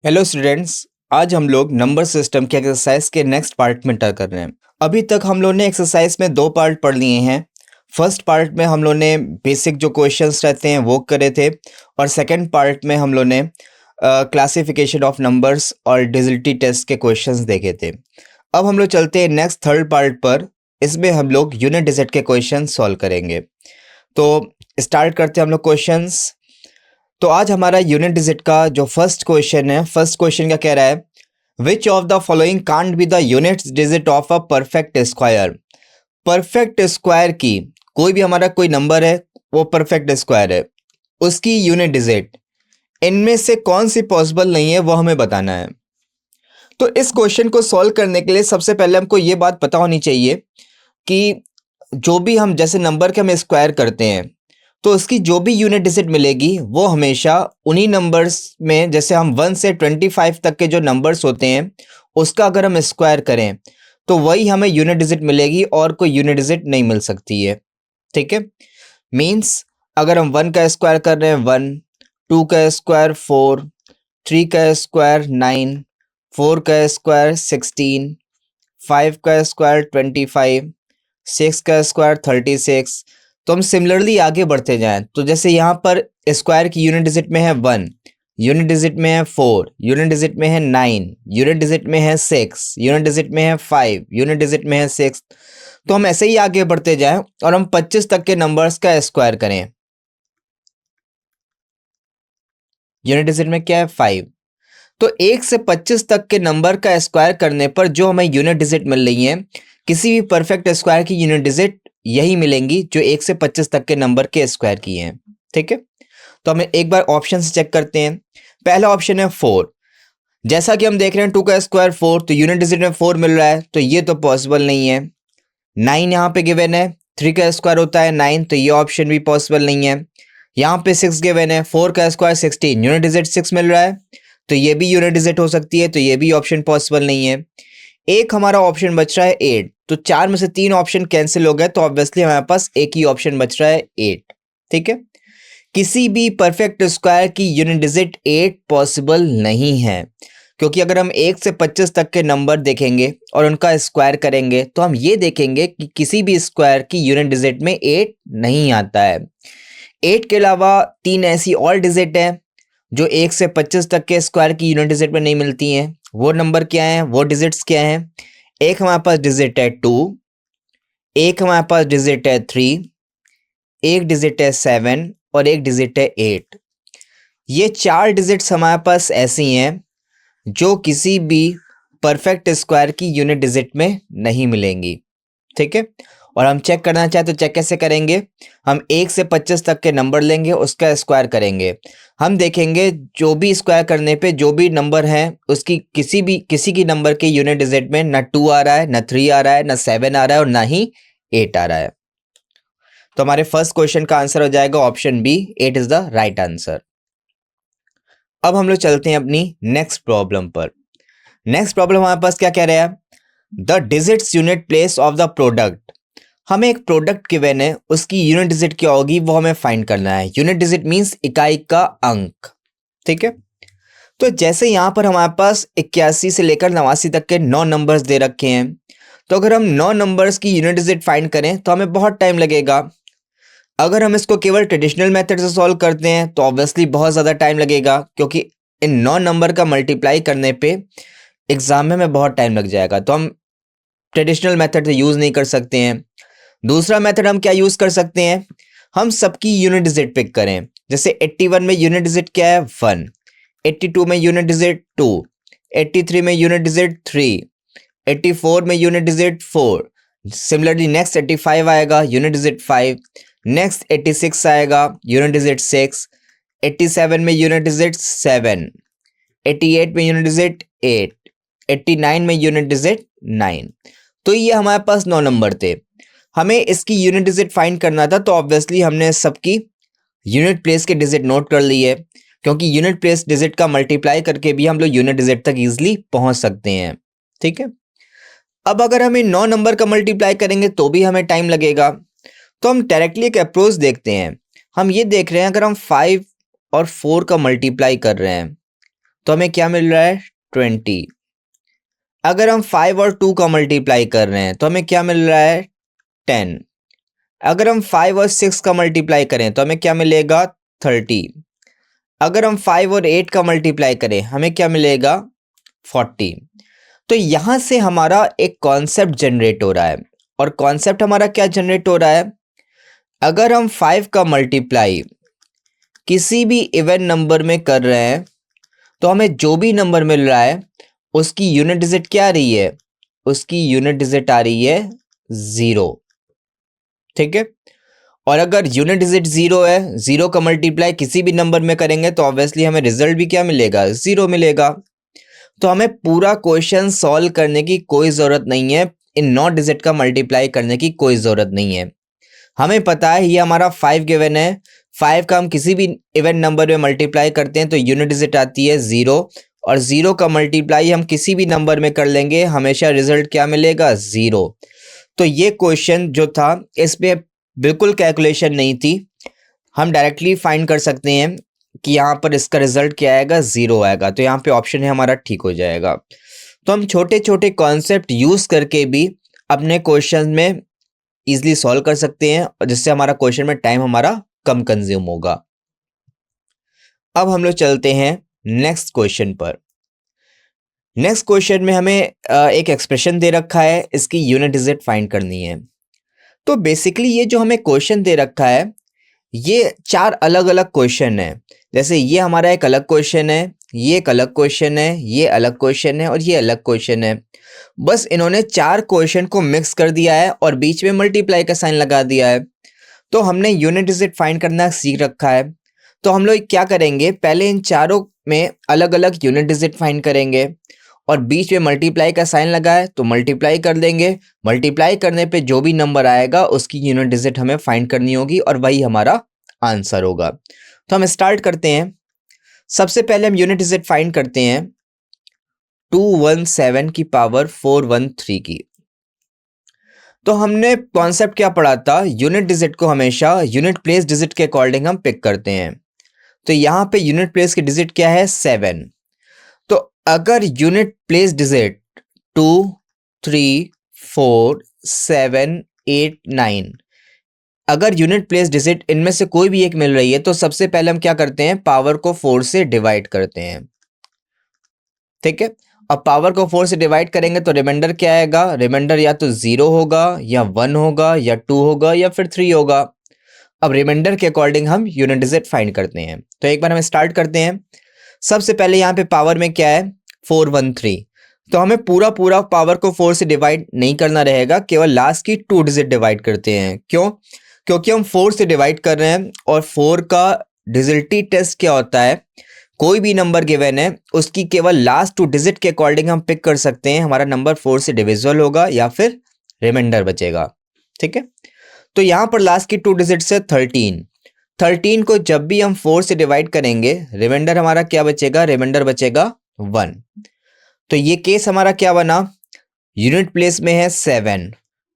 Hello students, आज हम लोग नंबर सिस्टम के एक्सरसाइज के नेक्स्ट पार्ट में एंटर कर रहे हैं। अभी तक हम लोग ने एक्सरसाइज में दो पार्ट पढ़ लिए हैं। फर्स्ट पार्ट में हम लोग ने बेसिक जो क्वेश्चंस रहते हैं वो करे थे, और सेकंड पार्ट में हम लोग ने क्लासिफिकेशन ऑफ नंबर्स और डिजिटल टेस्ट के क्वेश्चंस देखे थे। अब हम लोग चलते हैं नेक्स्ट थर्ड पार्ट पर। इसमें हम लोग यूनिट डिजिट के क्वेश्चन सॉल्व करेंगे। तो स्टार्ट करते हैं हम लोग क्वेश्चंस। तो आज हमारा यूनिट डिजिट का जो फर्स्ट क्वेश्चन है, फर्स्ट क्वेश्चन क्या कह रहा है, which of the following can't be the unit digit of a perfect square. Perfect square की कोई भी हमारा कोई नंबर है, वो परफेक्ट स्क्वायर है, उसकी यूनिट डिजिट इनमें से कौन सी पॉसिबल नहीं है वो हमें बताना है। तो इस क्वेश्चन को सॉल्व करने के लिए सबसे पहले हमको ये बात पता होनी चाहिए कि जो भी हम जैसे नंबर के हम स्क्वायर करते हैं तो उसकी जो भी यूनिट डिजिट मिलेगी वो हमेशा उन्हीं नंबर्स में, जैसे हम 1 से 25 तक के जो नंबर्स होते हैं उसका अगर हम स्क्वायर करें तो वही हमें यूनिट डिजिट मिलेगी और कोई यूनिट डिजिट नहीं मिल सकती है। ठीक है, मीन्स अगर हम 1 का स्क्वायर कर रहे हैं 1, 2 का स्क्वायर 4, 3 का स्क्वायर 9, 4 का स्क्वायर 16, 5 का स्क्वायर 25, 6 का स्क्वायर 36। तो हम सिमिलरली आगे बढ़ते जाएं तो जैसे यहाँ पर स्क्वायर की यूनिट डिजिट में है 1, यूनिट डिजिट में है 4, यूनिट डिजिट में है 9, यूनिट डिजिट में है 6, यूनिट डिजिट में है 5, यूनिट डिजिट में है 6। तो हम ऐसे ही आगे बढ़ते जाएं और हम 25 तक के नंबर्स का स्क्वायर करें। यूनिट डिजिट में क्या है 5। तो 1 से 25 तक के नंबर का स्क्वायर करने पर जो हमें यूनिट डिजिट मिल रही है, किसी भी परफेक्ट स्क्वायर की यूनिट डिजिट यही मिलेंगी जो 1 से 25 तक के नंबर के स्क्वायर की हैं। ठीक है, तो हम एक बार ऑप्शन से चेक करते हैं। पहला ऑप्शन है 4। जैसा कि हम देख रहे हैं 2 का स्क्वायर 4, तो यूनिट डिजिट में 4 मिल रहा है, तो ये तो पॉसिबल नहीं है। 9 यहाँ पे गिवन है, 3 का स्क्वायर होता है 9, तो ये ऑप्शन भी पॉसिबल नहीं है। यहाँ पे 6 गिवन है, 4 का स्क्वायर 16, यूनिट डिजिट 6 मिल रहा है, तो ये भी यूनिट डिजिट हो सकती है, तो ये भी ऑप्शन पॉसिबल नहीं है। एक हमारा ऑप्शन बच रहा है 8, तो 4 में से 3 ऑप्शन कैंसिल हो गए, तो ऑब्वियसली हमारे पास एक ही ऑप्शन बच रहा है 8। ठीक है, किसी भी परफेक्ट स्क्वायर की यूनिट डिजिट 8 पॉसिबल नहीं है, क्योंकि अगर हम 1 से 25 तक के नंबर देखेंगे और उनका स्क्वायर करेंगे तो हम ये देखेंगे कि किसी भी स्क्वायर की यूनिट डिजिट में 8 नहीं आता है। 8 के अलावा 3 ऐसी और डिजिट हैं जो 1 से 25 तक के स्क्वायर की यूनिट डिजिट में नहीं मिलती हैं। वो नंबर क्या हैं, वो डिजिट्स क्या हैं? एक हमारे पास डिजिट है 2, एक हमारे पास डिजिट है 3, एक डिजिट है 7 और एक डिजिट है 8। ये 4 डिजिट्स हमारे पास ऐसी हैं जो किसी भी परफेक्ट स्क्वायर की यूनिट डिजिट में नहीं मिलेंगी। ठीक है, और हम चेक करना चाहें तो चेक कैसे करेंगे? हम 1 से 25 तक के नंबर लेंगे, उसका स्क्वायर करेंगे। हम देखेंगे जो भी स्क्वायर करने पे जो भी नंबर है उसकी किसी की नंबर के यूनिट डिजिट में ना 2 आ रहा है, ना 3 आ रहा है, ना 7 आ रहा है और ना ही 8 आ रहा है। तो हमारे फर्स्ट क्वेश्चन का आंसर हो जाएगा option B, 8 is the right answer. अब हम लोग चलते हैं अपनी नेक्स्ट प्रॉब्लम पर। नेक्स्ट प्रॉब्लम हमारे पास क्या कह रहा है? The digits unit place of the product. हमें एक प्रोडक्ट गिवन है, उसकी यूनिट डिजिट क्या होगी वो हमें फाइंड करना है। यूनिट डिजिट मींस इकाई का अंक। ठीक है, तो जैसे यहां पर हमारे पास 81 से लेकर 89 तक के 9 नंबर्स दे रखे हैं, तो अगर हम 9 नंबर्स की यूनिट डिजिट फाइंड करें तो हमें बहुत टाइम लगेगा। अगर हम इसको केवल ट्रेडिशनल मेथड से सॉल्व करते हैं तो ऑब्वियसली बहुत ज़्यादा टाइम लगेगा, क्योंकि इन 9 नंबर का मल्टीप्लाई करने पे एग्जाम में हमें बहुत टाइम लग जाएगा, तो हम ट्रेडिशनल मेथड से यूज़ नहीं कर सकते हैं। दूसरा मेथड हम क्या यूज़ कर सकते हैं? हम सबकी यूनिट डिजिट पिक करें। जैसे 81 में यूनिट डिजिट क्या है 1, 82 में यूनिट डिजिट 2, 83 में यूनिट डिजिट 3, 84 में यूनिट डिजिट 4। सिमिलरली नेक्स्ट 85 आएगा, यूनिट डिजिट 5। नेक्स्ट 86 आएगा, यूनिट डिजिट 6। 87 में यूनिट डिजिट 7, 88 में यूनिट डिजिट 8, 89 में यूनिट डिजिट 9। तो ये हमारे पास 9 नंबर थे। हमें इसकी यूनिट डिजिट फाइंड करना था, तो ऑब्वियसली हमने सबकी यूनिट प्लेस के डिजिट नोट कर ली है, क्योंकि यूनिट प्लेस डिजिट का मल्टीप्लाई करके भी हम लोग यूनिट डिजिट तक इजीली पहुंच सकते हैं। ठीक है, अब अगर हमें 9 नंबर का मल्टीप्लाई करेंगे तो भी हमें टाइम लगेगा, तो हम डायरेक्टली एक अप्रोच देखते हैं। हम ये देख रहे हैं अगर हम 5 और 4 का मल्टीप्लाई कर रहे हैं तो हमें क्या मिल रहा है 20। अगर हम 5 और 2 का मल्टीप्लाई कर रहे हैं तो हमें क्या मिल रहा है 10। अगर हम 5 और 6 का मल्टीप्लाई करें तो हमें क्या मिलेगा 30। अगर हम 5 और 8 का मल्टीप्लाई करें हमें क्या मिलेगा 40। तो यहां से हमारा एक कॉन्सेप्ट जनरेट हो रहा है, और कॉन्सेप्ट हमारा क्या जनरेट हो रहा है, अगर हम 5 का मल्टीप्लाई किसी भी इवन नंबर में कर रहे हैं तो हमें जो भी नंबर मिल रहा है उसकी यूनिट डिजिट क्या आ रही है, उसकी यूनिट डिजिट आ रही है 0। ठीक है, और अगर यूनिट डिजिट 0 है, 0 का मल्टीप्लाई किसी भी नंबर में करेंगे तो ऑब्वियसली हमें रिजल्ट भी क्या मिलेगा 0 मिलेगा। तो हमें पूरा क्वेश्चन सॉल्व करने की कोई ज़रूरत नहीं है, इन 9 डिजिट का मल्टीप्लाई करने की कोई ज़रूरत नहीं है। हमें पता है ये हमारा 5 गिवन है, 5 का हम किसी भी इवन नंबर में मल्टीप्लाई करते हैं तो यूनिट डिजिट आती है 0, और 0 का मल्टीप्लाई हम किसी भी नंबर में कर लेंगे हमेशा रिजल्ट क्या मिलेगा 0। तो ये क्वेश्चन जो था इसमें बिल्कुल कैलकुलेशन नहीं थी, हम डायरेक्टली फाइंड कर सकते हैं कि यहाँ पर इसका रिजल्ट क्या आएगा 0 आएगा, तो यहाँ पे ऑप्शन है हमारा ठीक हो जाएगा। तो हम छोटे छोटे कॉन्सेप्ट यूज करके भी अपने क्वेश्चन में इजीली सॉल्व कर सकते हैं, और जिससे हमारा क्वेश्चन में टाइम हमारा कम कंज्यूम होगा। अब हम लोग चलते हैं नेक्स्ट क्वेश्चन पर। नेक्स्ट क्वेश्चन में हमें एक एक्सप्रेशन दे रखा है, इसकी यूनिट डिजिट फाइंड करनी है। तो बेसिकली ये जो हमें क्वेश्चन दे रखा है ये 4 अलग अलग क्वेश्चन है। जैसे ये हमारा एक अलग क्वेश्चन है, ये एक अलग क्वेश्चन है, ये अलग क्वेश्चन है और ये अलग क्वेश्चन है। बस इन्होंने 4 क्वेश्चन को मिक्स कर दिया है और बीच में मल्टीप्लाई का साइन लगा दिया है। तो हमने यूनिट डिजिट फाइंड करना सीख रखा है। तो हम लोग क्या करेंगे, पहले इन चारों में अलग अलग यूनिट डिजिट फाइंड करेंगे, और बीच में मल्टीप्लाई का साइन लगा है तो मल्टीप्लाई कर देंगे। मल्टीप्लाई करने पे जो भी नंबर आएगा उसकी यूनिट डिजिट हमें फाइंड करनी होगी और वही हमारा आंसर होगा। तो हम स्टार्ट करते हैं। सबसे पहले हम यूनिट डिजिट फाइंड करते हैं 217 की पावर 413 की। तो हमने कॉन्सेप्ट क्या पढ़ा था, यूनिट डिजिट को हमेशा यूनिट प्लेस डिजिट के अकॉर्डिंग हम पिक करते हैं। तो यहाँ पे यूनिट प्लेस की डिजिट क्या है 7। तो अगर यूनिट प्लेस डिजिट 2, 3, 4, 7, 8, 9, अगर यूनिट प्लेस डिजिट इनमें से कोई भी एक मिल रही है तो सबसे पहले हम क्या करते हैं, पावर को 4 से डिवाइड करते हैं। ठीक है, अब पावर को 4 से डिवाइड करेंगे तो रिमाइंडर क्या आएगा, रिमाइंडर या तो 0 होगा या 1 होगा या 2 होगा या फिर 3 होगा। अब रिमाइंडर के अकॉर्डिंग हम यूनिट डिजिट फाइंड करते हैं। तो एक बार हम स्टार्ट करते हैं। सबसे पहले यहाँ पे पावर में क्या है 413, तो हमें पूरा पूरा पावर को 4 से डिवाइड नहीं करना रहेगा, केवल लास्ट की 2 डिजिट डिवाइड करते हैं। क्यों, क्योंकि हम 4 से डिवाइड कर रहे हैं और 4 का डिजिटली टेस्ट क्या होता है, कोई भी नंबर गिवन है उसकी केवल लास्ट 2 डिजिट के अकॉर्डिंग हम पिक कर सकते हैं, हमारा नंबर 4 से डिविजिबल होगा या फिर रिमाइंडर बचेगा। ठीक है, तो यहाँ पर लास्ट की 2 डिजिट से 13 को जब भी हम 4 से डिवाइड करेंगे रिमाइंडर हमारा क्या बचेगा, रिमाइंडर बचेगा 1। तो ये केस हमारा क्या बना, यूनिट प्लेस में है 7,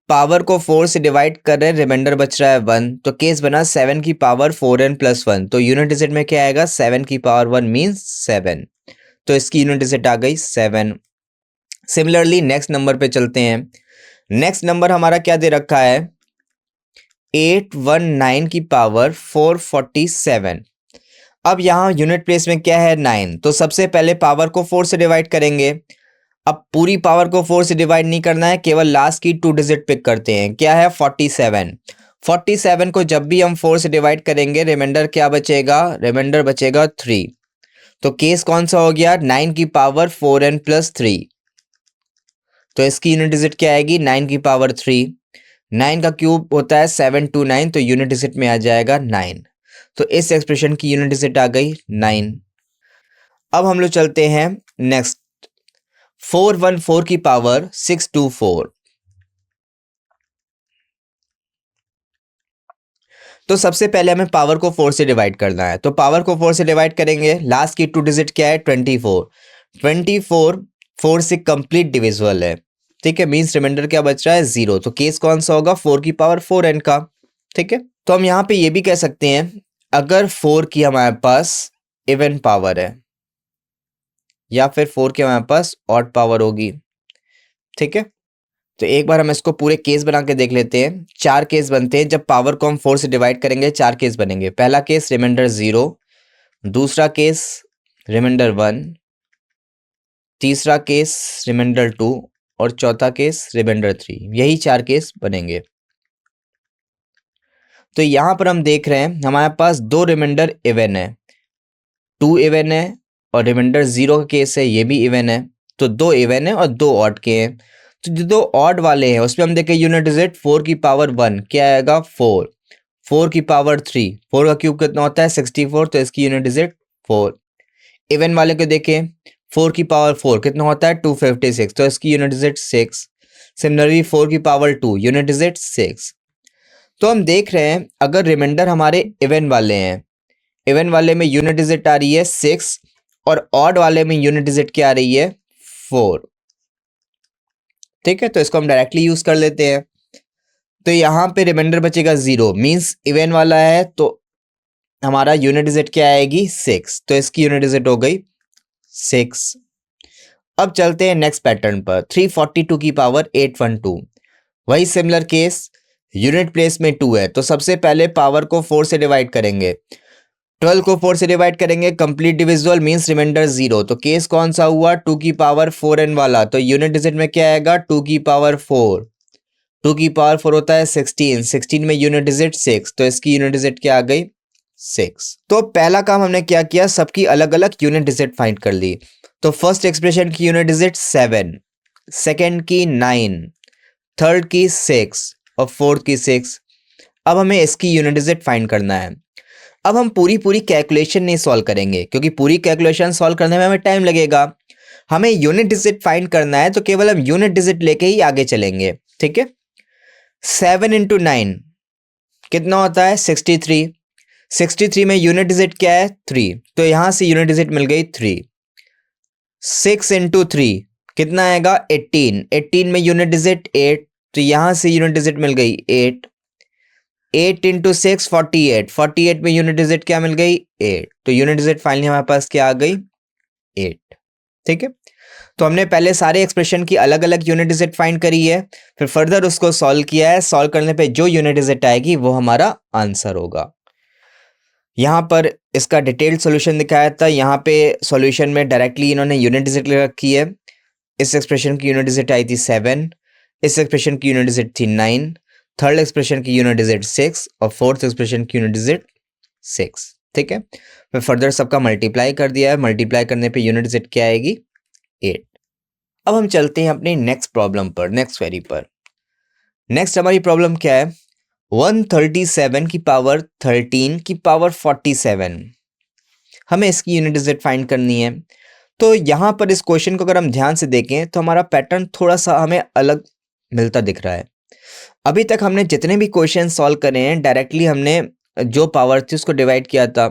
पावर को 4 से डिवाइड कर रहे हैं, रिमाइंडर बच रहा है 1, तो केस बना 7 की पावर 4n + 1। तो यूनिट डिजिट में क्या आएगा 7 की पावर 1 मीन्स 7, तो इसकी यूनिट डिजिट आ गई 7। सिमिलरली नेक्स्ट नंबर पे चलते हैं। नेक्स्ट नंबर हमारा क्या दे रखा है 819 की पावर 447। अब यहाँ यूनिट प्लेस में क्या है 9, तो सबसे पहले पावर को 4 से डिवाइड करेंगे। अब पूरी पावर को 4 से डिवाइड नहीं करना है, केवल लास्ट की 2 डिजिट पिक करते हैं। क्या है 47। 47 को जब भी हम 4 से डिवाइड करेंगे रिमाइंडर क्या बचेगा, रिमाइंडर बचेगा 3। तो केस कौन सा हो गया 9 की पावर 4n + 3। तो इसकी यूनिट डिजिट क्या आएगी 9 की पावर 3। 9 का क्यूब होता है 729, तो यूनिट डिजिट में आ जाएगा 9। तो इस एक्सप्रेशन की यूनिट डिजिट आ गई 9। अब हम लोग चलते हैं नेक्स्ट 414 की पावर 624। तो सबसे पहले हमें पावर को 4 से डिवाइड करना है, तो पावर को 4 से डिवाइड करेंगे, लास्ट की 2 डिजिट क्या है 24। 24 4 से कंप्लीट डिविजिबल है। ठीक है, मींस रिमाइंडर क्या बच रहा है 0। तो केस कौन सा होगा 4 की पावर 4n का। ठीक है, तो हम यहाँ पे ये भी कह सकते हैं अगर 4 की हमारे पास इवन पावर है, या फिर 4 की हमारे पास ऑड पावर होगी। ठीक है, तो एक बार हम इसको पूरे केस बना के देख लेते हैं। 4 केस बनते हैं जब पावर को हम 4 से डिवाइड करेंगे। 4 केस बनेंगे। पहला केस रिमाइंडर 0, दूसरा केस रिमाइंडर 1, तीसरा केस रिमाइंडर 2 और चौथा केस रिमाइंडर 3। यही 4 केस बनेंगे। तो यहां पर हम देख रहे हैं हमारे पास 2 रिमाइंडर इवन है, 2 इवन है और रिमाइंडर 0 का केस है, ये भी इवन है। तो 2 इवन है और 2 ऑड के हैं। तो जो 2 ऑड वाले हैं उसमें हम देखें यूनिट डिजिट 4 की पावर 1 क्या आएगा 4, 4 की पावर 3, 4 का क्यूब कितना होता है 64, तो इसकी यूनिट डिजिट 4। इवन वाले को देखें 4 की पावर 4 कितना होता है 256, तो इसकी यूनिट डिजिट 6। सिमिलरली 4 की पावर 2 यूनिट डिजिट 6। तो हम देख रहे हैं अगर रिमाइंडर हमारे इवन वाले हैं, इवन वाले में यूनिट डिजिट आ रही है 6 और ऑड वाले में यूनिट डिजिट क्या आ रही है 4। ठीक है, तो इसको हम डायरेक्टली यूज कर लेते हैं। तो यहाँ पे रिमाइंडर बचेगा 0, मींस इवन वाला है तो हमारा यूनिट डिजिट क्या आएगी 6, तो इसकी यूनिट डिजिट हो गई 6। अब चलते हैं नेक्स्ट पैटर्न पर। 342 की पावर 812, वही सिमिलर केस, यूनिट प्लेस में 2 है तो सबसे पहले पावर को 4 से डिवाइड करेंगे। 12 को 4 से डिवाइड करेंगे, कंप्लीट डिविजिबल मींस रिमाइंडर 0। तो केस कौन सा हुआ 2 की पावर 4n वाला, तो यूनिट डिजिट में क्या आएगा 2 की पावर 4, 2 की पावर 4 होता है 16, 16 में यूनिट डिजिट 6, तो इसकी यूनिट डिजिट क्या आ गई 6। तो पहला काम हमने क्या किया, सबकी अलग अलग यूनिट डिजिट फाइंड कर ली। तो फर्स्ट एक्सप्रेशन की यूनिट डिजिट 7, सेकेंड की 9, थर्ड की 6 और फोर्थ की 6। अब हमें इसकी यूनिट डिजिट फाइंड करना है। अब हम पूरी कैलकुलेशन नहीं सॉल्व करेंगे क्योंकि पूरी कैलकुलेशन सॉल्व करने में हमें टाइम लगेगा। हमें यूनिट डिजिट फाइंड करना है तो केवल हम यूनिट डिजिट लेके ही आगे चलेंगे। ठीक है, 7 इंटू 9 कितना होता है 63, 63 में यूनिट डिजिट क्या है 3, तो यहां से यूनिट डिजिट मिल गई 3। 6 इंटू 3 कितना आएगा 18, 18 में यूनिट डिजिट 8, तो यहां से यूनिट डिजिट मिल गई 8। 8 इंटू 6 48, 48 में यूनिट डिजिट क्या मिल गई 8, तो यूनिट डिजिट फाइनली हमारे पास क्या आ गई 8। ठीक है, तो हमने पहले सारे एक्सप्रेशन की अलग अलग यूनिट डिजिट फाइंड करी है, फिर फर्दर उसको सॉल्व किया है। सॉल्व करने पे जो यूनिट डिजिट आएगी वो हमारा आंसर होगा। यहाँ पर इसका डिटेल्ड सॉल्यूशन दिखाया था। यहाँ पे सॉल्यूशन में डायरेक्टली इन्होंने यूनिट डिजिट रखी है। इस एक्सप्रेशन की यूनिट डिजिट आई थी 7, इस एक्सप्रेशन की यूनिट डिजिट थी 9, थर्ड एक्सप्रेशन की यूनिट डिजिट 6 और फोर्थ एक्सप्रेशन की यूनिट डिजिट 6। ठीक है, फिर फर्दर सबका मल्टीप्लाई कर दिया है। मल्टीप्लाई करने पे यूनिट डिजिट क्या आएगी 8। अब हम चलते हैं अपनी नेक्स्ट प्रॉब्लम पर, नेक्स्ट क्वेरी पर। नेक्स्ट हमारी प्रॉब्लम क्या है 137 की पावर 13 की पावर 47। हमें इसकी यूनिट डिजिट फाइंड करनी है। तो यहाँ पर इस क्वेश्चन को अगर हम ध्यान से देखें तो हमारा पैटर्न थोड़ा सा हमें अलग मिलता दिख रहा है। अभी तक हमने जितने भी क्वेश्चन सॉल्व करे हैं डायरेक्टली हमने जो पावर थी उसको डिवाइड किया था,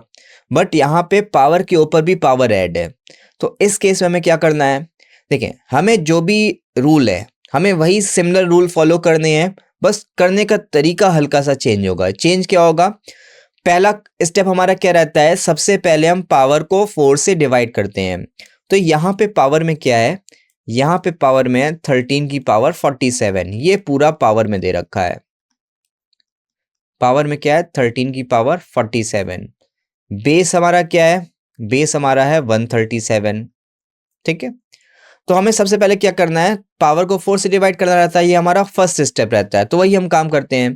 बट यहाँ पे पावर के ऊपर भी पावर ऐड है। तो इस केस में हमें क्या करना है, देखें हमें जो भी रूल है हमें वही सिमिलर रूल फॉलो करने हैं, बस करने का तरीका हल्का सा चेंज होगा। चेंज क्या होगा, पहला स्टेप हमारा क्या रहता है, सबसे पहले हम पावर को 4 से डिवाइड करते हैं। तो यहाँ पे पावर में क्या है, यहाँ पे पावर में है 13 की पावर 47, ये पूरा पावर में दे रखा है। पावर में क्या है 13 की पावर 47। बेस हमारा क्या है, बेस हमारा है 137। ठीक है, तो हमें सबसे पहले क्या करना है, पावर को 4 से डिवाइड करना रहता है, ये हमारा फर्स्ट स्टेप रहता है। तो वही हम काम करते हैं।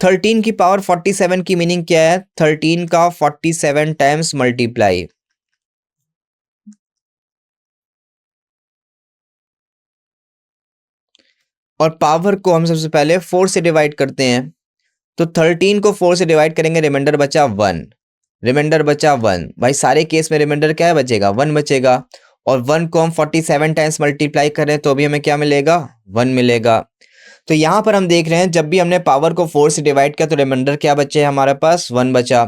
13 की पावर 47 की मीनिंग क्या है, 13 का 47 टाइम्स मल्टीप्लाई। और पावर को हम सबसे पहले 4 से डिवाइड करते हैं। तो 13 को 4 से डिवाइड करेंगे, रिमाइंडर बचा 1, रिमाइंडर बचा 1। भाई सारे केस में रिमाइंडर क्या है बचेगा 1 बचेगा। और 1 को हम 47 टाइम्स मल्टीप्लाई करें तो भी हमें क्या मिलेगा 1 मिलेगा। तो यहाँ पर हम देख रहे हैं जब भी हमने पावर को 4 से डिवाइड किया तो रिमाइंडर क्या बचे, हमारे पास 1 बचा।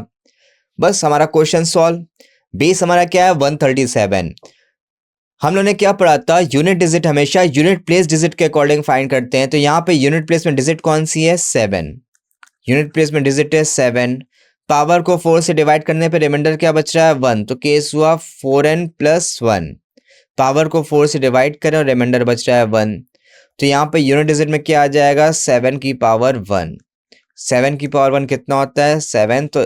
बस हमारा क्वेश्चन सॉल्व। बेस हमारा क्या है 137। हम लोगों ने क्या पढ़ा था, यूनिट डिजिट हमेशा यूनिट प्लेस डिजिट के अकॉर्डिंग फाइंड करते हैं। तो यहाँ पे यूनिट प्लेस में डिजिट कौन सी है 7, यूनिट प्लेस में डिजिट है 7। पावर को 4 से डिवाइड करने पे रिमाइंडर क्या बच रहा है 1, तो केस हुआ 4n + 1। पावर को 4 से डिवाइड करें और रिमाइंडर बच रहा है 1, तो यहाँ पे यूनिट डिजिट में क्या आ जाएगा 7 की पावर 1। 7 की पावर 1 कितना होता है 7। तो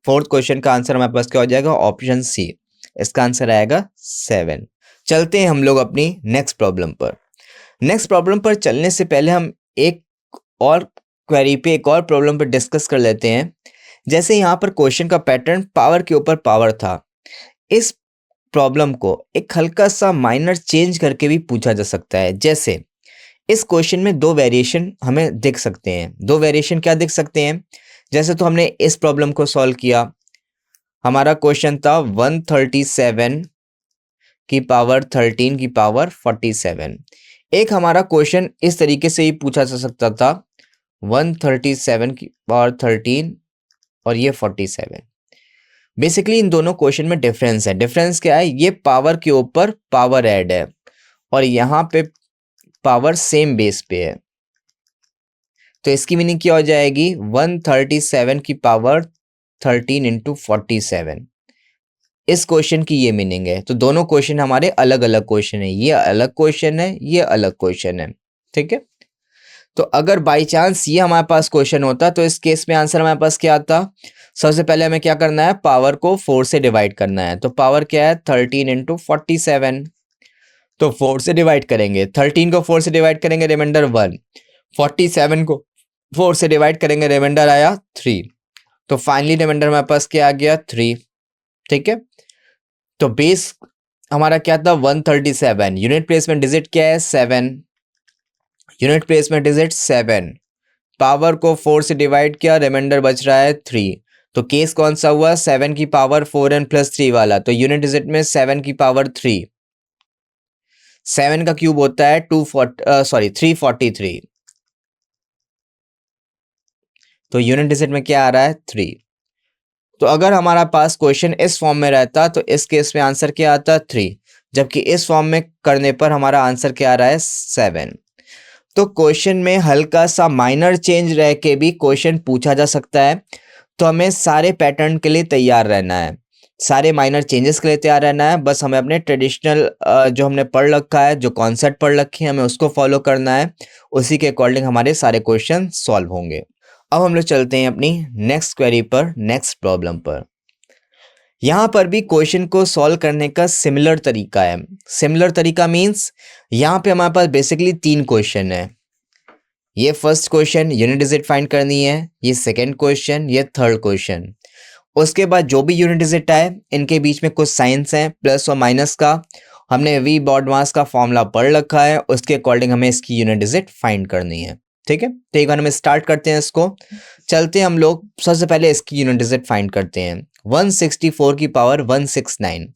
फोर्थ क्वेश्चन का आंसर हमारे पास क्या हो जाएगा ऑप्शन सी, इसका आंसर आएगा 7। चलते हैं हम लोग अपनी नेक्स्ट प्रॉब्लम पर। नेक्स्ट प्रॉब्लम पर चलने से पहले हम एक और क्वेरी पे एक और प्रॉब्लम पर डिस्कस कर लेते हैं। जैसे यहाँ पर क्वेश्चन का पैटर्न पावर के ऊपर पावर था, इस प्रॉब्लम को एक हल्का सा माइनर चेंज करके भी पूछा जा सकता है। जैसे इस क्वेश्चन में दो वेरिएशन हमें दिख सकते हैं। दो वेरिएशन क्या दिख सकते हैं, जैसे तो हमने इस प्रॉब्लम को सॉल्व किया, हमारा क्वेश्चन था 137 की पावर 13 की पावर 47। एक हमारा क्वेश्चन इस तरीके से ही पूछा जा सकता था 137 की पावर 13 और ये 47। बेसिकली इन दोनों क्वेश्चन में डिफरेंस है। डिफरेंस क्या है, ये पावर के ऊपर पावर ऐड है और यहाँ पे पावर सेम बेस पे है। तो इसकी मीनिंग क्या हो जाएगी 137 की पावर 13 इंटू 47। इस क्वेश्चन की ये मीनिंग है। तो दोनों क्वेश्चन हमारे अलग अलग क्वेश्चन है, ये अलग क्वेश्चन है, ये अलग क्वेश्चन है, ठीक है। तो अगर बाई चांस ये हमारे पास क्वेश्चन होता तो इस केस में आंसर हमारे पास क्या आता, सबसे पहले हमें क्या करना है, पावर को 4 से डिवाइड करना है। तो पावर क्या है 13 इंटू 47, तो 4 से डिवाइड करेंगे, 13 को 4 से डिवाइड करेंगे रिमाइंडर 1, 47 को 4 से डिवाइड करेंगे रिमाइंडर आया 3। तो फाइनली रिमाइंडर हमारे पास क्या आ गया 3, ठीक है। तो बेस हमारा क्या था 137, यूनिट प्लेस में डिजिट क्या है 7, यूनिट प्लेस में डिजिट 7, पावर को 4 से डिवाइड किया, रिमाइंडर बच रहा है 3। तो केस कौन सा हुआ 7 की पावर 4n प्लस 3 वाला। तो यूनिट डिजिट में 7 की पावर 3, 7 का क्यूब होता है 343। तो यूनिट डिजिट में क्या आ रहा है 3। तो अगर हमारा पास क्वेश्चन इस फॉर्म में रहता तो इस केस में आंसर क्या आता 3, जबकि इस फॉर्म में करने पर हमारा आंसर क्या आ रहा है 7। तो क्वेश्चन में हल्का सा माइनर चेंज रह के भी क्वेश्चन पूछा जा सकता है। तो हमें सारे पैटर्न के लिए तैयार रहना है, सारे माइनर चेंजेस के लिए तैयार रहना है। बस हमें अपने ट्रेडिशनल जो हमने पढ़ रखा है, जो कॉन्सेप्ट पढ़ रखे हैं, हमें उसको फॉलो करना है। उसी के अकॉर्डिंग हमारे सारे क्वेश्चन सॉल्व होंगे। अब हम लोग चलते हैं अपनी नेक्स्ट क्वेरी पर, नेक्स्ट प्रॉब्लम पर। यहाँ पर भी क्वेश्चन को सॉल्व करने का सिमिलर तरीका है। सिमिलर तरीका मीन्स यहाँ पे हमारे पास बेसिकली 3 क्वेश्चन है। ये first question unit digit find करनी है, ये सेकंड क्वेश्चन, ये थर्ड क्वेश्चन। उसके बाद जो भी यूनिट डिजिट आए इनके बीच में कुछ साइंस हैं, प्लस और माइनस का। हमने वी बॉडमास का फॉर्मूला पढ़ रखा है, उसके अकॉर्डिंग हमें इसकी यूनिट डिजिट फाइंड करनी है, ठीक है। तो एक बार हम स्टार्ट करते हैं इसको। चलते हैं हम लोग सबसे पहले इसकी यूनिट डिजिट फाइंड करते हैं। 164 की पावर 169।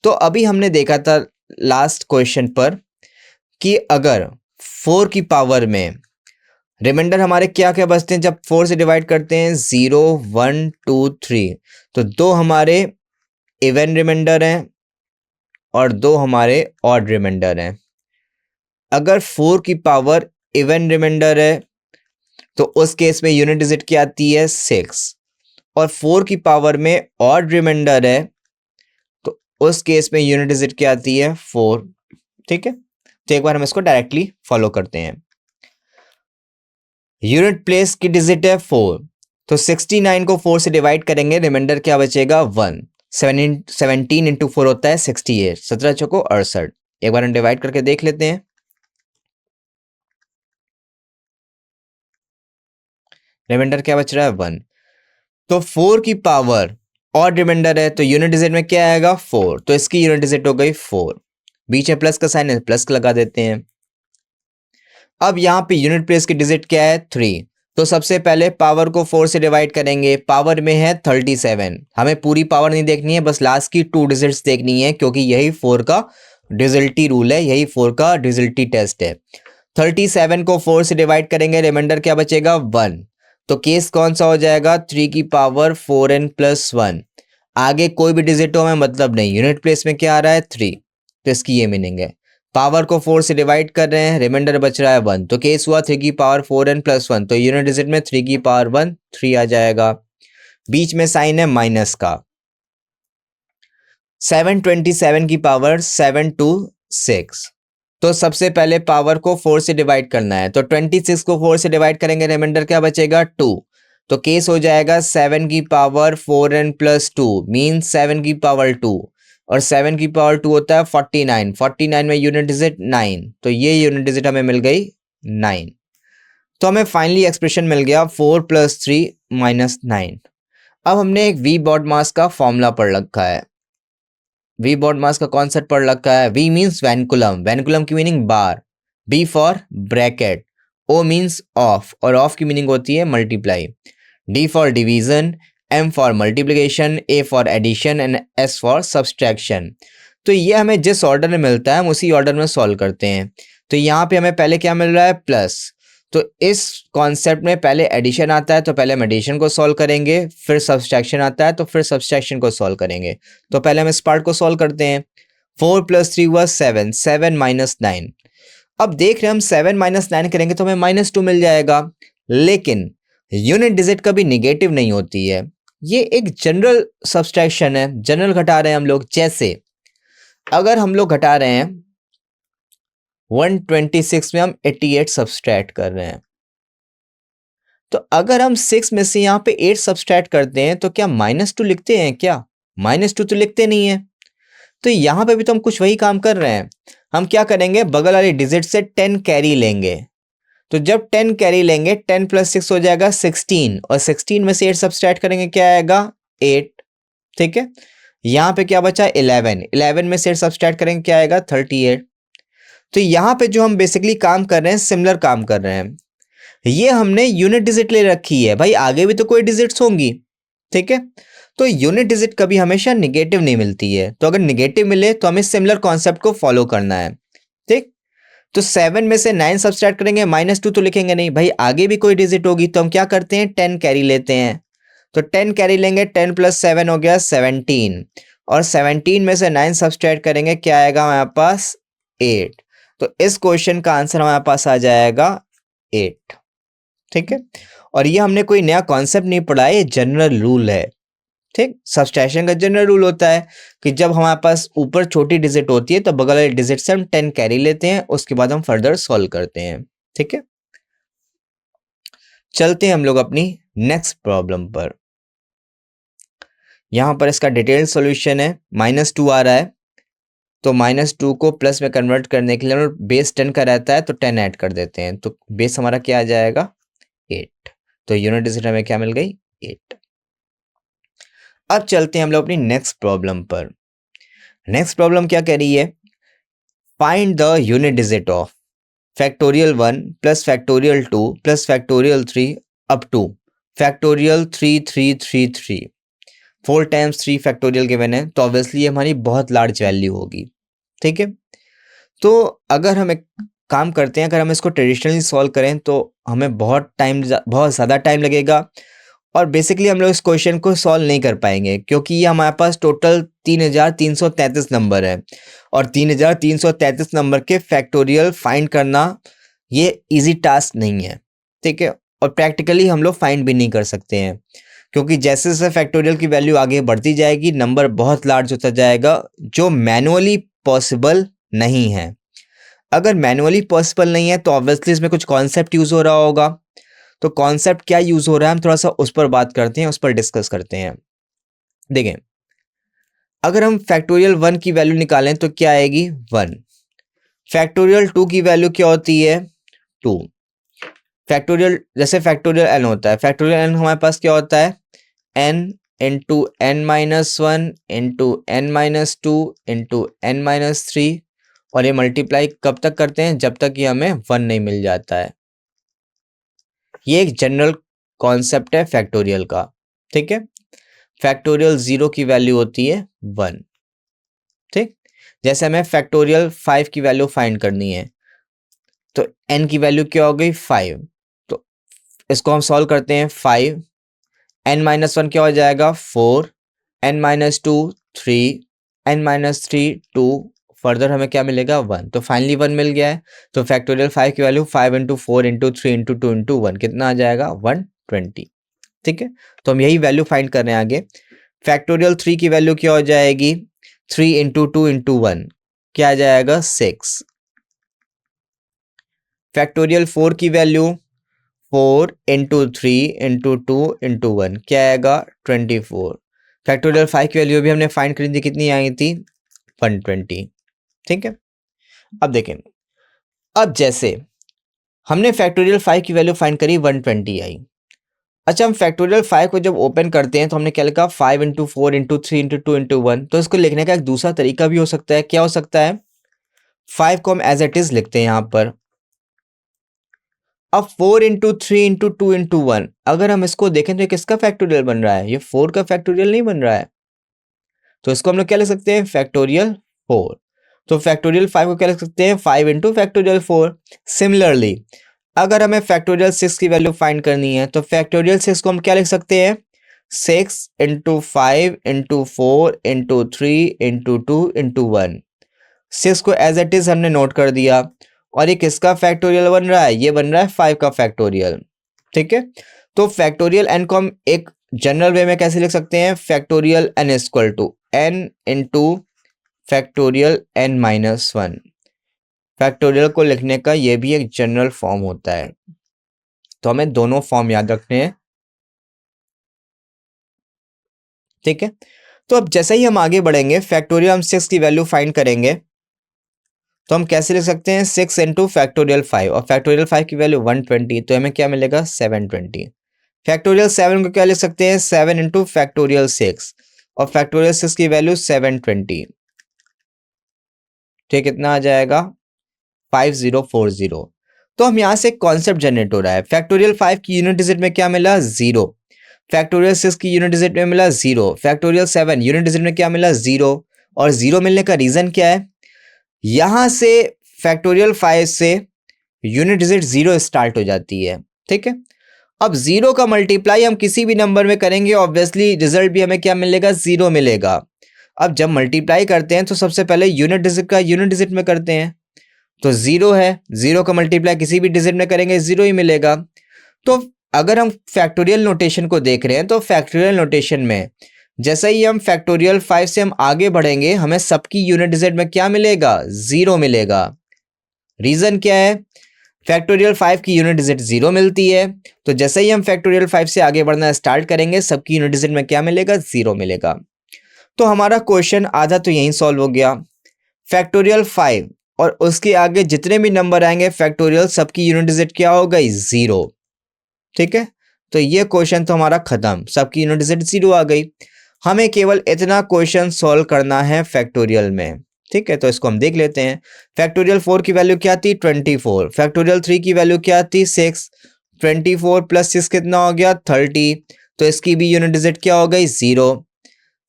तो अभी हमने देखा था लास्ट क्वेश्चन पर कि अगर 4 की पावर में रिमाइंडर हमारे क्या क्या बचते हैं, जब 4 से डिवाइड करते हैं 0 1 2 3, तो 2 हमारे इवन रिमाइंडर हैं और 2 हमारे ऑड रिमाइंडर हैं। अगर 4 की पावर इवन रिमाइंडर है तो उस केस में यूनिट डिजिट क्या आती है 6, और 4 की पावर में ऑड रिमाइंडर है तो उस केस में यूनिट डिजिट क्या आती है 4, ठीक है। तो एक बार हम इसको डायरेक्टली फॉलो करते हैं। यूनिट प्लेस की डिजिट है 4, तो 69 को 4 से डिवाइड करेंगे, रिमाइंडर क्या बचेगा 1। 17 इंटू 4 होता है 68, 17 चौको 68। एक बार हम डिवाइड करके देख लेते हैं। रिमाइंडर क्या बच रहा है 1। तो 4 की पावर ऑड रिमाइंडर है तो यूनिट डिजिट में क्या आएगा 4, तो इसकी यूनिट डिजिट हो गई 4। बीच में प्लस का साइन है, प्लस लगा देते हैं। अब यहाँ पे यूनिट प्लेस की डिजिट क्या है 3, तो सबसे पहले पावर को 4 से डिवाइड करेंगे। पावर में है 37, हमें पूरी पावर नहीं देखनी है, बस लास्ट की 2 डिजिट्स देखनी है, क्योंकि यही 4 का डिजिलिटी रूल है, यही 4 का डिजिलिटी टेस्ट है। 37 को 4 से डिवाइड करेंगे, रिमाइंडर क्या बचेगा 1। तो केस कौन सा हो जाएगा 3 की पावर 4n प्लस 1। आगे कोई भी डिजिट हो हमें मतलब नहीं, यूनिट प्लेस में क्या आ रहा है 3, तो इसकी ये मीनिंग है। पावर को 4 से डिवाइड कर रहे हैं, रिमाइंडर बच रहा है 1, तो केस हुआ 3 की पावर 4n प्लस 1, तो यूनिट डिजिट में 3 की पावर 1 3 आ जाएगा। बीच में साइन है माइनस का, 727 की पावर 726। तो सबसे पहले पावर को 4 से डिवाइड करना है, तो 26 को 4 से डिवाइड करेंगे, रिमाइंडर क्या बचेगा 2। तो केस हो जाएगा 7 की पावर 4n प्लस 2 मीन 7 की पावर 2, और 7 की पावर 2 होता है 49। 49 में यूनिट डिजिट 9, तो ये यूनिट डिजिट हमें मिल गई 9। तो हमें फाइनली एक्सप्रेशन मिल गया 4 + 3 - 9। अब हमने एक वी बॉड मास का फॉर्मूला पढ़ रखा है, वी बॉड मास का कॉन्सेप्ट पढ़ रखा है। वी मीन्स वैनकुलम, वैनकुलम की meaning bar, B for bracket, O means of, और ऑफ की मीनिंग होती है multiply, D for division, M for multiplication, A for addition and S for subtraction. तो ये हमें जिस ऑर्डर में मिलता है हम उसी ऑर्डर में सॉल्व करते हैं। तो यहाँ पे हमें पहले क्या मिल रहा है प्लस, तो इस कॉन्सेप्ट में पहले एडिशन आता है तो पहले हम एडिशन को सॉल्व करेंगे, फिर सब्सट्रैक्शन आता है तो फिर सब्सट्रैक्शन को सॉल्व करेंगे। तो पहले हम इस पार्ट को सॉल्व करते हैं। 4 + 3 हुआ 7, 7 - 9। अब देख रहे हैं हम 7 - 9 करेंगे तो हमें -2 मिल जाएगा, लेकिन यूनिट डिजिट कभी निगेटिव नहीं होती है। ये एक जनरल सब्सट्रैक्शन है, जनरल घटा रहे हैं हम लोग। जैसे अगर हम लोग घटा रहे हैं 126 में हम 88 सब्सट्रैक्ट कर रहे हैं, तो अगर हम 6 में से यहाँ पे 8 सब्सट्रैक्ट करते हैं तो क्या -2 लिखते हैं क्या? -2 तो लिखते नहीं है। तो यहाँ पे भी तो हम कुछ वही काम कर रहे हैं। हम क्या करेंगे, बगल वाली डिजिट से 10 कैरी लेंगे। तो जब 10 कैरी लेंगे 10 + 6 हो जाएगा 16, और 16 में से 8 सब्सट्रैक्ट करेंगे क्या आएगा 8। ठीक है, यहाँ पे क्या बचा 11, 11 में से 8 सब्सट्रैक्ट करेंगे क्या आएगा 38। तो यहाँ पे जो हम बेसिकली काम कर रहे हैं सिमिलर काम कर रहे हैं। ये हमने यूनिट डिजिट ले रखी है भाई, आगे भी तो कोई डिजिट्स होंगी। ठीक है, तो यूनिट डिजिट कभी हमेशा निगेटिव नहीं मिलती है, तो अगर निगेटिव मिले तो हमें सिमिलर कॉन्सेप्ट को फॉलो करना है। ठीक, तो 7 में से 9 सब्सट्रैक्ट करेंगे, -2 तो लिखेंगे नहीं भाई, आगे भी कोई डिजिट होगी, तो हम क्या करते हैं 10 कैरी लेते हैं। तो 10 कैरी लेंगे, 10 + 7 हो गया 17, और 17 में से 9 सब्सट्रैक्ट करेंगे क्या आएगा हमारे पास 8। तो इस क्वेश्चन का आंसर हमारे पास आ जाएगा 8। ठीक है, और ये हमने कोई नया कॉन्सेप्ट नहीं पढ़ा है, ये जनरल रूल है। ठीक, सब्सट्रैक्शन का जनरल रूल होता है कि जब हमारे पास ऊपर छोटी डिजिट होती है तो बगल वाली डिजिट से हम 10 कैरी लेते हैं, उसके बाद हम फर्दर सॉल्व करते हैं। ठीक है, चलते हैं हम लोग अपनी नेक्स्ट प्रॉब्लम पर। यहां पर इसका डिटेल्ड सॉल्यूशन है, -2 आ रहा है, तो -2 को प्लस में कन्वर्ट करने के लिए बेस 10 का रहता है तो 10 ऐड कर देते हैं, तो बेस हमारा क्या आ जाएगा 8। तो यूनिट डिजिट हमें क्या मिल गई 8। अब चलते हैं हम लोग अपनी नेक्स्ट प्रॉब्लम पर। नेक्स्ट प्रॉब्लम क्या कह रही है, find the unit digit of factorial 1 + factorial 2 + factorial 3 up two factorial 3333। 4 times 3 factorial given है, तो ऑब्वियसली ये हमारी बहुत लार्ज वैल्यू होगी। ठीक है, तो अगर हम एक काम करते हैं, अगर हम इसको ट्रेडिशनली सॉल्व करें तो हमें बहुत ज़्यादा टाइम लगेगा, और बेसिकली हम लोग इस क्वेश्चन को सॉल्व नहीं कर पाएंगे, क्योंकि ये हमारे पास टोटल 3333 नंबर है, और 3333 नंबर के फैक्टोरियल फाइंड करना ये इजी टास्क नहीं है। ठीक है, और प्रैक्टिकली हम लोग फाइंड भी नहीं कर सकते हैं, क्योंकि जैसे जैसे फैक्टोरियल की वैल्यू आगे बढ़ती जाएगी नंबर बहुत लार्ज होता जाएगा, जो मैनुअली पॉसिबल नहीं है। अगर मैनुअली पॉसिबल नहीं है तो ऑब्वियसली इसमें कुछ कॉन्सेप्ट यूज हो रहा होगा। तो कॉन्सेप्ट क्या यूज हो रहा है हम थोड़ा सा उस पर बात करते हैं, उस पर डिस्कस करते हैं। देखें, अगर हम फैक्टोरियल 1 की वैल्यू निकालें तो क्या आएगी 1। फैक्टोरियल 2 की वैल्यू क्या होती है 2। फैक्टोरियल जैसे फैक्टोरियल n होता है, फैक्टोरियल n हमारे पास क्या होता है n into n-1 into n-2 into n-3, और ये मल्टीप्लाई कब तक करते हैं जब तक ये हमें 1 नहीं मिल जाता है। ये एक जनरल कॉन्सेप्ट है फैक्टोरियल का। ठीक है, फैक्टोरियल 0 की वैल्यू होती है 1। ठीक, जैसे हमें फैक्टोरियल 5 की वैल्यू फाइंड करनी है, तो n की वैल्यू क्या हो गई 5, तो इसको हम सॉल्व करते हैं 5, n-1 क्या हो जाएगा 4, n-2 3, n-3 2, फर्दर हमें क्या मिलेगा 1, तो फाइनली 1 मिल गया है। तो फैक्टोरियल 5 की वैल्यू 5 × 4 × 3 × 2 × 1 कितना आ जाएगा 120। ठीक है, तो हम यही वैल्यू फाइंड कर रहे हैं आगे। फैक्टोरियल 3 की वैल्यू क्या हो जाएगी 3 इंटू 2 इंटू 1 क्या आ जाएगा 6। फैक्टोरियल 4 की वैल्यू 4 इंटू 3 इंटू 2 इंटू 1 क्या आएगा 24। फैक्टोरियल 5 की वैल्यू भी हमने फाइंड करी थी, कितनी आई थी 120। ठीक है, अब देखें, अब जैसे हमने फैक्टोरियल 5 की वैल्यू फाइंड करी 120 आई। अच्छा, हम फैक्टोरियल 5 को जब ओपन करते हैं तो हमने क्या लिखा 5 इंटू 4 इंटू 3 इंटू 2 इंटू 1। तो इसको लिखने का एक दूसरा तरीका भी हो सकता है। क्या हो सकता है, 5 को हम एज इट इज लिखते हैं यहां पर। अब 4 इंटू 3 इंटू 2 इंटू 1 अगर हम इसको देखें तो ये किसका फैक्टोरियल बन रहा है, ये 4 का फैक्टोरियल नहीं बन रहा है। तो इसको हम लोग क्या लिख सकते हैं, फैक्टोरियल 4। तो फैक्टोरियल 5 को क्या लिख सकते हैं, 5 इंटू फैक्टोरियल 4। सिमिलरली अगर हमें फैक्टोरियल 6 की वैल्यू फाइंड करनी है तो फैक्टोरियल 6 को हम क्या लिख सकते हैं, 6 into 5 into 4 into 3 into 2 into 1। 6 को एज इट इज हमने नोट कर दिया। और ये किसका फैक्टोरियल बन रहा है, ये बन रहा है 5 का फैक्टोरियल। ठीक है, तो फैक्टोरियल n को हम एक जनरल वे में कैसे लिख सकते हैं, factorial n equal to n into factorial n minus 1। Factorial को लिखने का ये भी एक जनरल फॉर्म होता है, तो हमें दोनों फॉर्म याद रखने हैं। ठीक है, तो अब जैसे ही हम आगे बढ़ेंगे, फैक्टोरियल हम 6 की वैल्यू फाइंड करेंगे तो हम कैसे लिख सकते हैं, 6 इंटू फैक्टोरियल 5 और फैक्टोरियल 5 की वैल्यू 120, तो हमें क्या मिलेगा 720। फैक्टोरियल 7 को क्या लिख सकते हैं, 7 इंटू फैक्टोरियल 6 और फैक्टोरियल 6 की वैल्यू 720। ठीक, कितना आ जाएगा 5040। तो हम यहां से कॉन्सेप्ट जनरेट हो रहा है। फैक्टोरियल 5 की यूनिट डिजिट में क्या मिला 0, फैक्टोरियल 6 की यूनिट डिजिट में मिला 0, फैक्टोरियल 7 यूनिट डिजिट में क्या मिला 0। और 0 मिलने का रीजन क्या है, यहां से फैक्टोरियल 5 से यूनिट डिजिट 0 स्टार्ट हो जाती है। ठीक है, अब 0 का मल्टीप्लाई हम किसी भी नंबर में करेंगे, ऑब्वियसली रिजल्ट भी हमें क्या मिलेगा 0 मिलेगा। अब जब मल्टीप्लाई करते हैं तो सबसे पहले यूनिट डिजिट का यूनिट डिजिट में करते हैं, तो 0 है, 0 का मल्टीप्लाई किसी भी डिजिट में करेंगे 0 ही मिलेगा। तो अगर हम फैक्टोरियल नोटेशन को देख रहे हैं तो फैक्टोरियल नोटेशन में जैसे ही हम फैक्टोरियल 5 से हम आगे बढ़ेंगे हमें सबकी यूनिट डिजिट में क्या मिलेगा 0 मिलेगा। रीजन क्या है, फैक्टोरियल 5 की यूनिट डिजिट 0 मिलती है, तो जैसे ही हम फैक्टोरियल 5 से आगे बढ़ना स्टार्ट करेंगे सबकी यूनिट डिजिट में क्या मिलेगा 0 मिलेगा। तो हमारा क्वेश्चन आधा तो यहीं सॉल्व हो गया। फैक्टोरियल 5 और उसके आगे जितने भी नंबर आएंगे फैक्टोरियल सबकी यूनिट डिजिट क्या हो गई 0। ठीक है, तो ये क्वेश्चन तो हमारा खत्म, सबकी यूनिट डिजिट 0 आ गई। हमें केवल इतना क्वेश्चन सॉल्व करना है फैक्टोरियल में। ठीक है, तो इसको हम देख लेते हैं। फैक्टोरियल 4 की वैल्यू क्या थी 24, फैक्टोरियल 3 की वैल्यू क्या थी 6, 24 प्लस 6 कितना हो गया 30, तो इसकी भी यूनिट डिजिट क्या हो गई 0,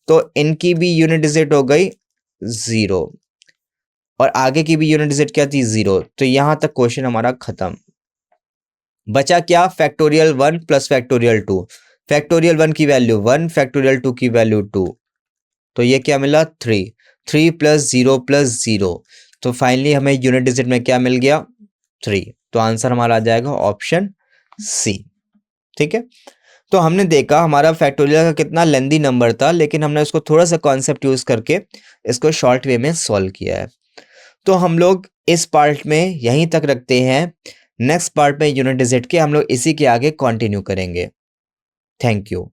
तो इनकी भी यूनिट डिजिट हो गई 0 और आगे की भी यूनिट डिजिट क्या थी 0। तो यहां तक क्वेश्चन हमारा खत्म। बचा क्या, फैक्टोरियल 1 प्लस फैक्टोरियल 2। फैक्टोरियल 1 की वैल्यू 1, फैक्टोरियल 2 की वैल्यू 2, तो ये क्या मिला 3, 3 प्लस 0 प्लस 0, तो फाइनली हमें यूनिट डिजिट में क्या मिल गया 3। तो आंसर हमारा आ जाएगा ऑप्शन सी। ठीक है, तो हमने देखा हमारा फैक्टोरियल का कितना लेंदी नंबर था, लेकिन हमने उसको थोड़ा सा कॉन्सेप्ट यूज करके इसको शॉर्ट वे में सॉल्व किया है। तो हम लोग इस पार्ट में यहीं तक रखते हैं। नेक्स्ट पार्ट में यूनिट डिजिट के हम लोग इसी के आगे कंटिन्यू करेंगे। Thank you.